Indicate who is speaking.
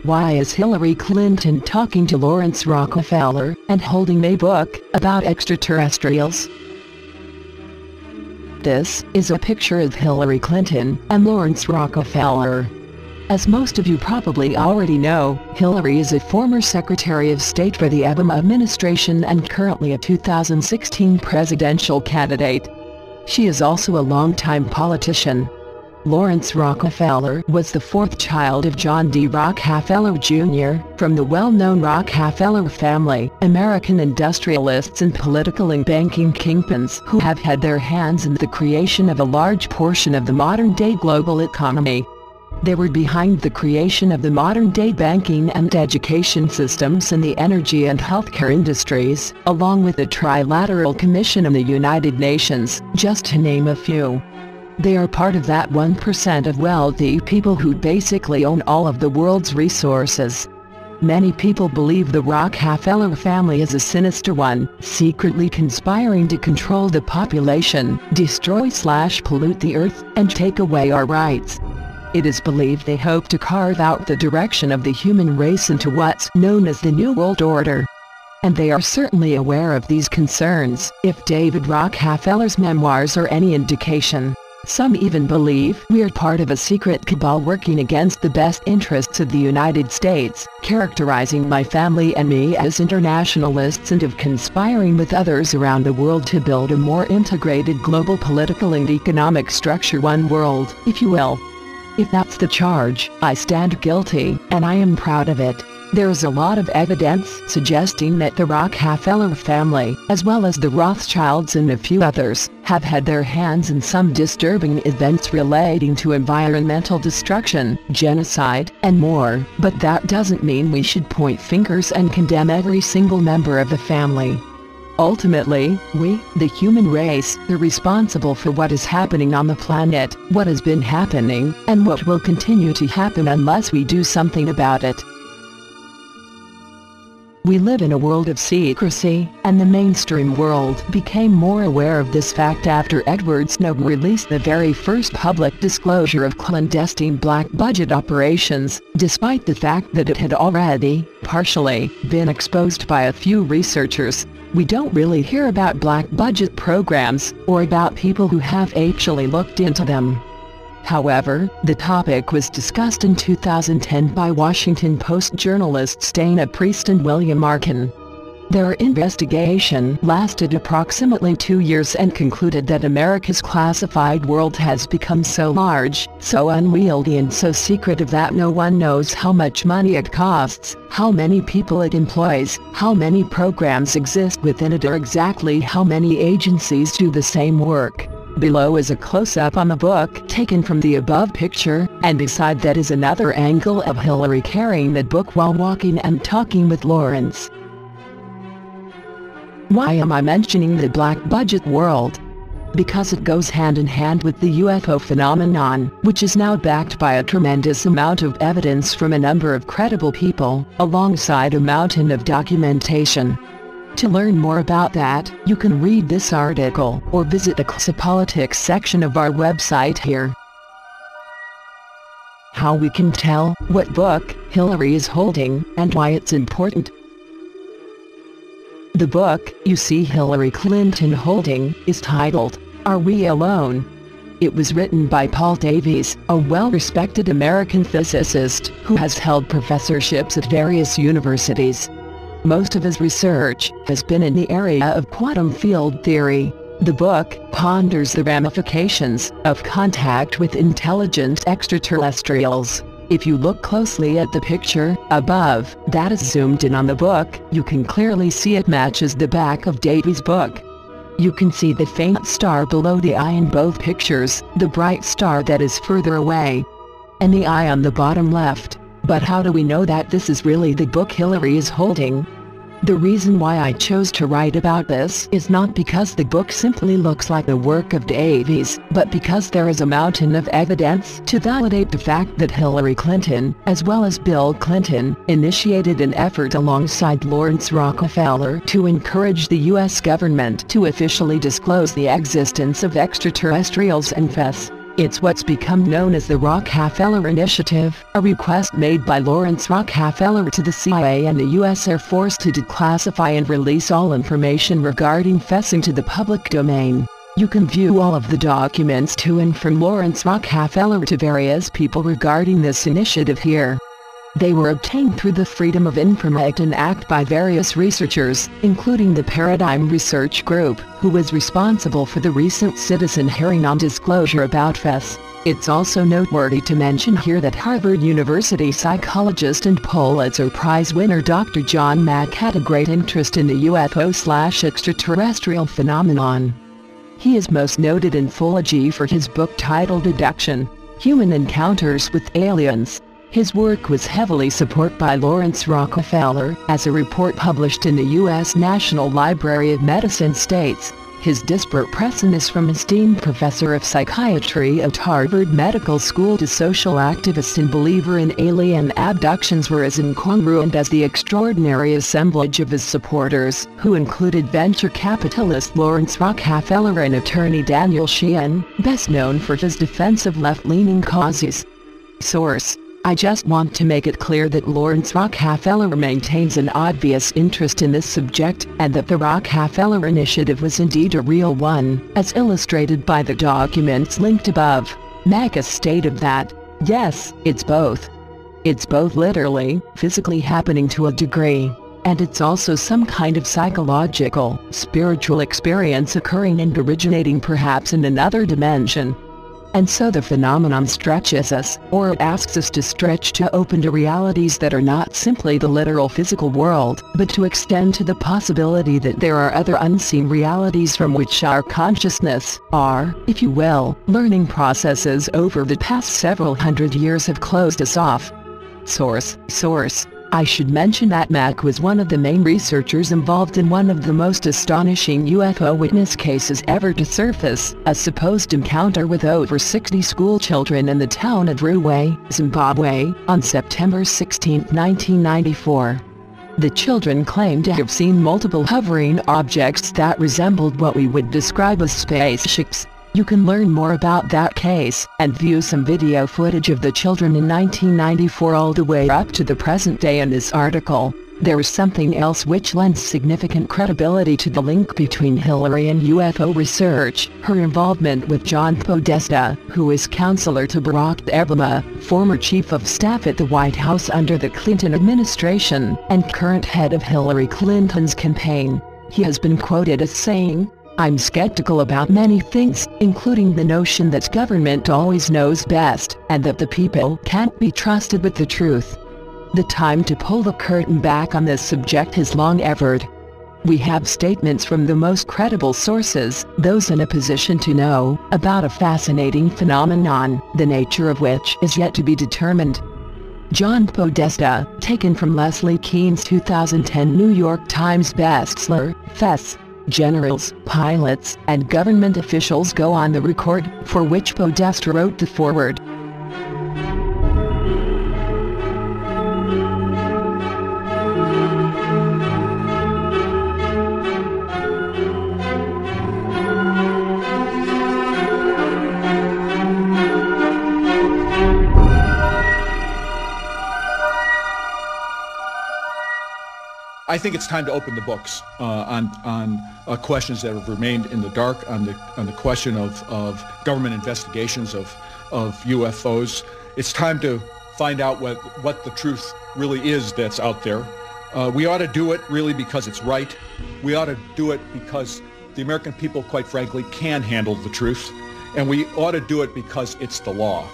Speaker 1: Why is Hillary Clinton talking to Lawrence Rockefeller and holding a book about extraterrestrials? This is a picture of Hillary Clinton and Lawrence Rockefeller. As most of you probably already know, Hillary is a former Secretary of State for the Obama administration and currently a 2016 presidential candidate. She is also a longtime politician. Lawrence Rockefeller was the fourth child of John D. Rockefeller Jr. from the well-known Rockefeller family, American industrialists and political and banking kingpins who have had their hands in the creation of a large portion of the modern-day global economy. They were behind the creation of the modern-day banking and education systems in the energy and healthcare industries, along with the Trilateral Commission of the United Nations, just to name a few. They are part of that 1% of wealthy people who basically own all of the world's resources. Many people believe the Rockefeller family is a sinister one, secretly conspiring to control the population, destroy/pollute the earth, and take away our rights. It is believed they hope to carve out the direction of the human race into what's known as the New World Order. And they are certainly aware of these concerns, if David Rockefeller's memoirs are any indication. Some even believe we're part of a secret cabal working against the best interests of the United States, characterizing my family and me as internationalists and of conspiring with others around the world to build a more integrated global political and economic structure, one world, if you will. If that's the charge, I stand guilty, and I am proud of it. There's a lot of evidence suggesting that the Rockefeller family, as well as the Rothschilds and a few others, have had their hands in some disturbing events relating to environmental destruction, genocide, and more, but that doesn't mean we should point fingers and condemn every single member of the family. Ultimately, we, the human race, are responsible for what is happening on the planet, what has been happening, and what will continue to happen unless we do something about it. We live in a world of secrecy, and the mainstream world became more aware of this fact after Edward Snowden released the very first public disclosure of clandestine black budget operations, despite the fact that it had already, partially, been exposed by a few researchers. We don't really hear about black budget programs, or about people who have actually looked into them. However, the topic was discussed in 2010 by Washington Post journalists Dana Priest and William Arkin. Their investigation lasted approximately 2 years and concluded that America's classified world has become so large, so unwieldy and so secretive that no one knows how much money it costs, how many people it employs, how many programs exist within it, or exactly how many agencies do the same work. Below is a close-up on the book taken from the above picture, and beside that is another angle of Hillary carrying the book while walking and talking with Lawrence. Why am I mentioning the black budget world? Because it goes hand in hand with the UFO phenomenon, which is now backed by a tremendous amount of evidence from a number of credible people, alongside a mountain of documentation. To learn more about that, you can read this article, or visit the Politics section of our website here. How we can tell what book Hillary is holding, and why it's important. The book you see Hillary Clinton holding is titled, Are We Alone? It was written by Paul Davies, a well-respected American physicist who has held professorships at various universities. Most of his research has been in the area of quantum field theory. The book ponders the ramifications of contact with intelligent extraterrestrials. If you look closely at the picture above that is zoomed in on the book, you can clearly see it matches the back of Davies' book. You can see the faint star below the eye in both pictures, the bright star that is further away, and the eye on the bottom left. But how do we know that this is really the book Hillary is holding? The reason why I chose to write about this is not because the book simply looks like the work of Davies, but because there is a mountain of evidence to validate the fact that Hillary Clinton, as well as Bill Clinton, initiated an effort alongside Lawrence Rockefeller to encourage the U.S. government to officially disclose the existence of extraterrestrials and confess It's what's become known as the Rockefeller Initiative, a request made by Lawrence Rockefeller to the CIA and the U.S. Air Force to declassify and release all information regarding fessing to the public domain. You can view all of the documents to and from Lawrence Rockefeller to various people regarding this initiative here. They were obtained through the Freedom of Information Act by various researchers, including the Paradigm Research Group, who was responsible for the recent citizen hearing on disclosure about FES. It's also noteworthy to mention here that Harvard University psychologist and Pulitzer Prize winner Dr. John Mack had a great interest in the UFO/extraterrestrial phenomenon. He is most noted in philology for his book titled Abduction: Human Encounters with Aliens. His work was heavily supported by Lawrence Rockefeller, as a report published in the U.S. National Library of Medicine states. His disparate presence from esteemed professor of psychiatry at Harvard Medical School to social activist and believer in alien abductions were as incongruent as the extraordinary assemblage of his supporters, who included venture capitalist Lawrence Rockefeller and attorney Daniel Sheehan, best known for his defense of left-leaning causes. Source: I just want to make it clear that Lawrence Rockefeller maintains an obvious interest in this subject, and that the Rockefeller Initiative was indeed a real one, as illustrated by the documents linked above. Mack has stated that, yes, it's both. It's both literally, physically happening to a degree, and it's also some kind of psychological, spiritual experience occurring and originating perhaps in another dimension. And so the phenomenon stretches us, or asks us to stretch to open to realities that are not simply the literal physical world, but to extend to the possibility that there are other unseen realities from which our consciousness, our, if you will, learning processes over the past several hundred years have closed us off. Source: I should mention that Mack was one of the main researchers involved in one of the most astonishing UFO witness cases ever to surface, a supposed encounter with over 60 school children in the town of Ruwe, Zimbabwe, on September 16, 1994. The children claimed to have seen multiple hovering objects that resembled what we would describe as spaceships. You can learn more about that case, and view some video footage of the children in 1994 all the way up to the present day in this article. There is something else which lends significant credibility to the link between Hillary and UFO research: her involvement with John Podesta, who is counselor to Barack Obama, former chief of staff at the White House under the Clinton administration, and current head of Hillary Clinton's campaign. He has been quoted as saying, "I'm skeptical about many things, including the notion that government always knows best, and that the people can't be trusted with the truth." The time to pull the curtain back on this subject has long evered. We have statements from the most credible sources, those in a position to know, about a fascinating phenomenon, the nature of which is yet to be determined. John Podesta, taken from Leslie Kean's 2010 New York Times bestseller, FES. Generals, pilots, and government officials go on the record, for which Podesta wrote the foreword.
Speaker 2: I think it's time to open the books on questions that have remained in the dark, on the question of government investigations of UFOs. It's time to find out what the truth really is that's out there. We ought to do it really because it's right. We ought to do it because the American people, quite frankly, can handle the truth. And we ought to do it because it's the law.